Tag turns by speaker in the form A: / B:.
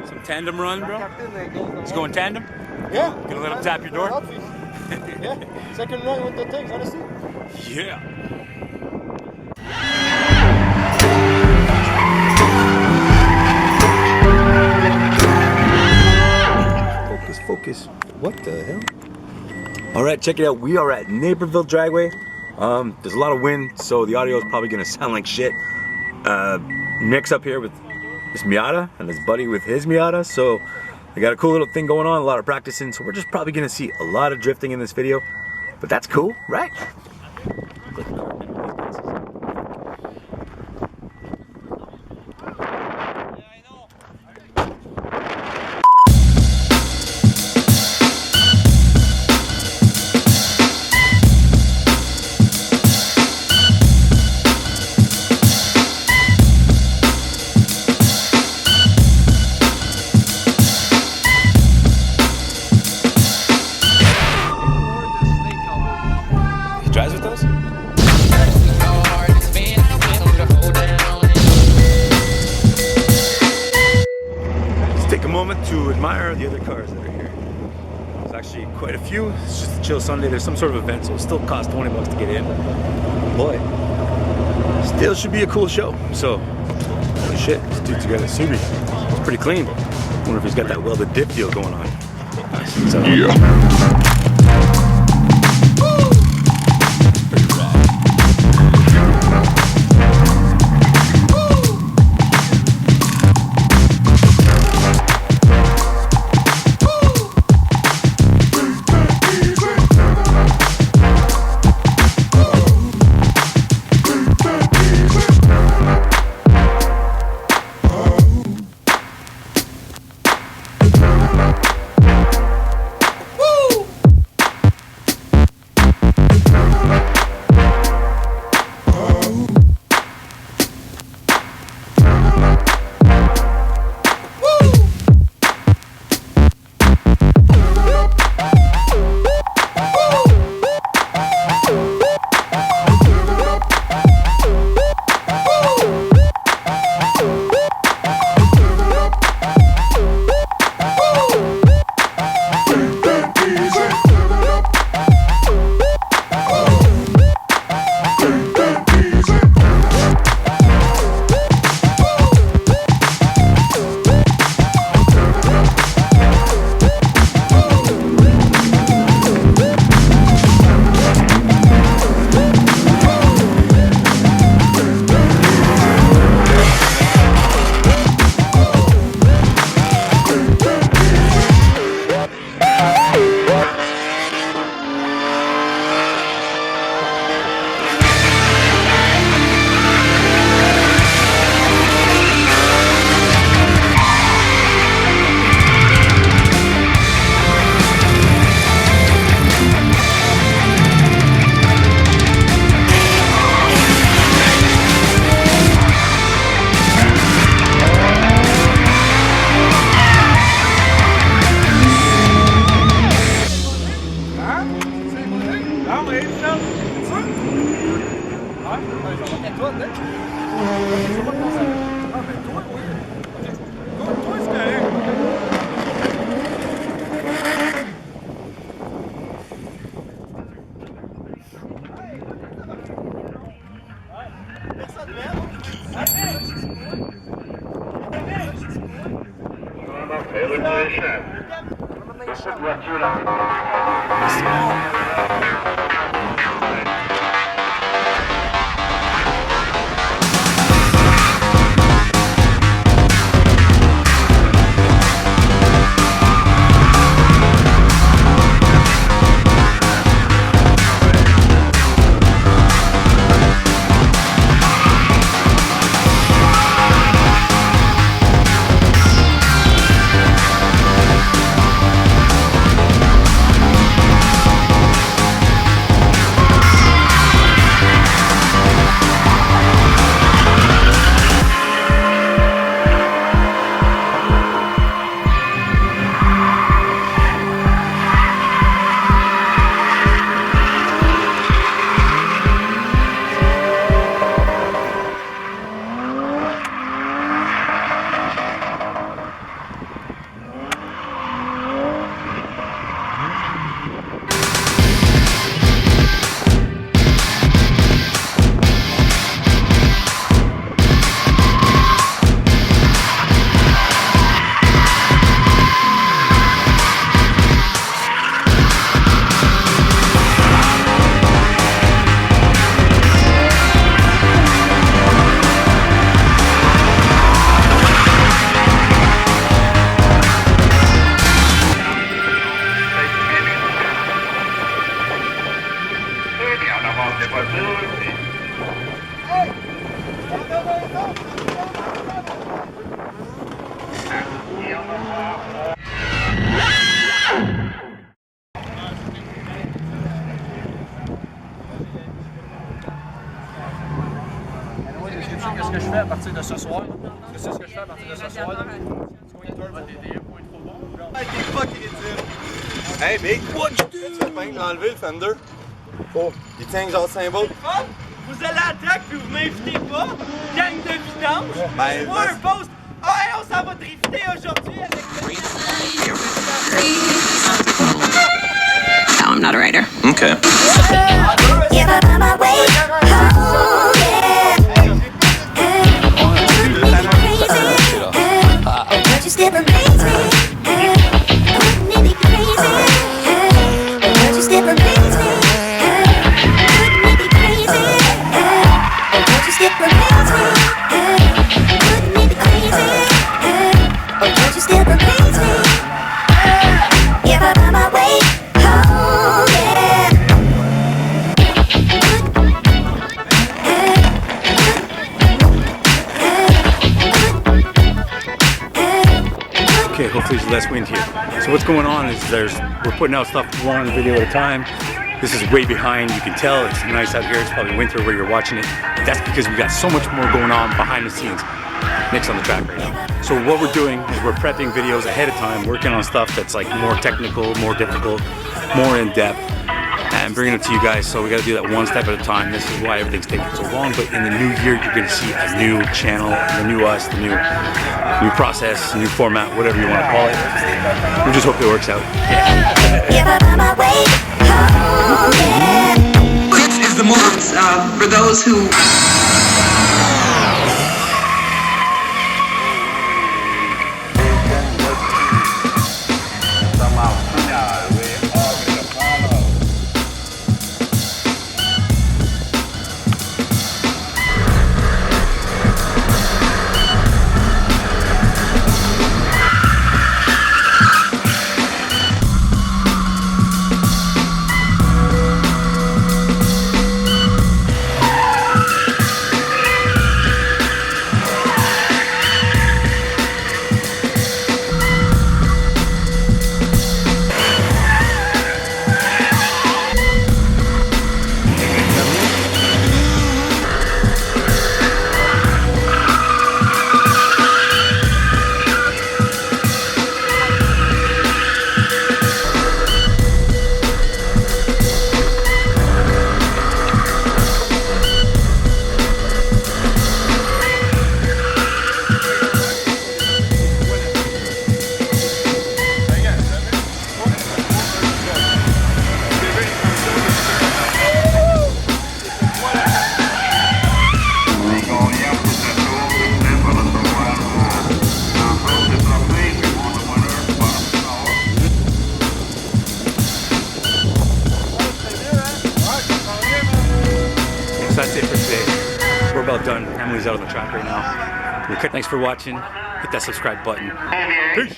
A: Some tandem run, bro? He's going tandem?
B: Yeah.
A: Gonna let him tap your door?
B: Yeah. Second run with the things, honestly.
A: Yeah. Focus. What the hell? All right, check it out. We are at Naperville Dragway. There's a lot of wind, so the audio is probably gonna sound like shit. Nick's up here with his Miata and his buddy with his Miata, so they got a cool little thing going on, a lot of practicing, so we're just probably gonna see a lot of drifting in this video, but that's cool, right? Drives with us? Let's take a moment to admire the other cars that are here. There's actually quite a few. It's just a chill Sunday. There's some sort of event, so it still costs 20 bucks to get in. Boy, still should be a cool show. So, holy shit, this dude's got a Subi. It's pretty clean. I wonder if he's got that welded dip deal going on. Yeah.
B: Qu'est-ce que je fais à partir de ce soir? Est-ce que c'est ce que je fais à partir de ce soir?
C: Hey, Big, what you do? Tu fais pas enlever le fender? Oh, il tient genre symbole.
D: Vous allez à la track puis vous m'invitez pas? Gang de vidange?
C: Ben,
D: Moi un post. Ah, hey, on s'en va drifter aujourd'hui avec le...
E: No, I'm not a writer.
F: Okay.
G: If I find my way home, yeah. Don't you still amaze me? Wouldn't it be crazy? Don't you still amaze me? Wouldn't it be crazy? Don't you still amaze me? Wouldn't it be crazy? Don't you still amaze me? If I find my way home, yeah.
A: Okay, hopefully there's less wind here. So what's going on is we're putting out stuff one video at a time. This is way behind. You can tell it's nice out here. It's probably winter where you're watching it. That's because we got so much more going on behind the scenes. Nick's on the track right now. So what we're doing is we're prepping videos ahead of time, working on stuff that's like more technical, more difficult, more in depth, and bringing it to you guys. So we got to do that one step at a time. This is why everything's taking so long. But in the new year, you're going to see a new channel, the new us, the new process, new format, whatever you want to call it. We just hope it works out.
G: If I find my way home, yeah.
E: This is the moment for those who...
A: So that's it for today. We're about done. Emily's out on the track right now. Thanks for watching. Hit that subscribe button. Peace.